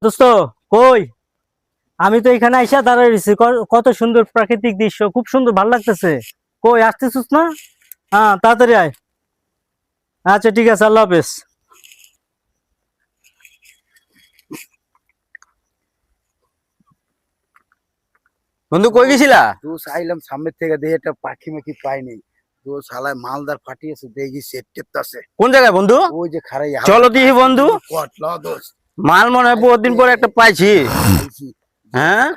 দোস্ত কই? আমি তো এখানে আইসা দাঁড়াই রয়েছি, কত সুন্দর প্রাকৃতিক দৃশ্য, খুব সুন্দর, ভালো লাগতেছে। কই আসতেছিস না? হ্যাঁ, তাড়াতাড়ি আয়। আচ্ছা ঠিক আছে, আল্লাহ হাফেজ। বন্ধু কই গেছিলা? আইলাম সামনের থেকে দেখে একটা পাখি মাখি পাইনি। শালায় মালদার ফাটিয়েছে, দেখি সেট টেপতাছে। কোন জায়গায় বন্ধু? ওই যে খারাই চলো দিহি বন্ধু। কট ল দোস মাল মনে হয় বহুদিন পরে একটা পাইছি। হ্যাঁ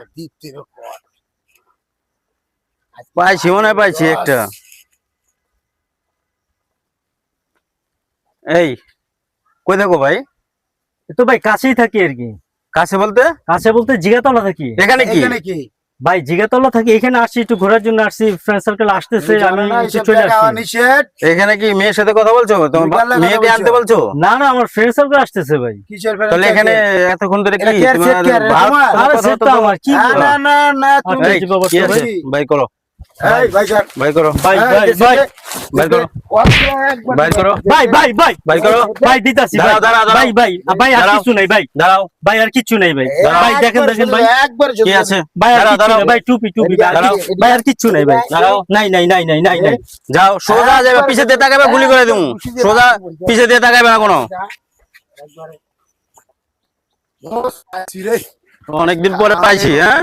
পাইছি, মনে হয় পাইছি একটা। এই কই থাকো ভাই? তো ভাই কাছেই থাকি আর কি। কাছে বলতে? কাছে বলতে জিগাতলা থাকি। এখানে কি? কি ভাই জিগাতলা থাকি, এখানে আসছি একটু ঘোরার জন্য, আসছি ফ্রেন্ড সার্কেল আসতেছে, আমি একটু চলে আসছি। এখানে কি মেয়ের সাথে কথা বলছো? তোমার বিকালে কথা মেয়েকে বলছো? আনতে বলছো? না না, আমার ফ্রেন্ড সার্কেল আসতেছে ভাই। কিসের তাহলে এখানে এতক্ষণ ধরে কি এটা কি আর তোমার set কি আর ভাত- তোমার? আরে কথা সেট তো তো বলো। আমার কি বলো? না না না তুমি এই, জি বাবা, কি আছে? ভাই। ভাই করো, এই ভাই স্যার ভাই করো, ভাই ভাই ভাই ভাই করো, ভাই করো, ভাই ভাই ভাই ভাই করো। ভাই দিতাছি ভাই। দাঁড়াও, দাঁড়াও, দাঁড়াও। ভাই ভাই ভাই আর দাঁড়াও। কিছু নাই ভাই। দাঁড়াও, ভাই আর কিচ্ছু নাই ভাই। ভাই দেখেন দেখেন ভাই, একবার কি আছে? ভাই আর দাঁড়াও, কিচ্ছু দাঁড়াও। নাই ভাই, টুপি টুপি ভাই, দাঁড়াও। ভাই আর কিচ্ছু নাই ভাই। দাঁড়াও। নাই নাই নাই নাই নাই নাই। যাও, সোজা যাবে, পিছে দিয়ে তাকাবে, গুলি করে দেবো। সোজা পিছে দিয়ে তাকাবে না কোনো। অনেকদিন পরে পাইছি, হ্যাঁ।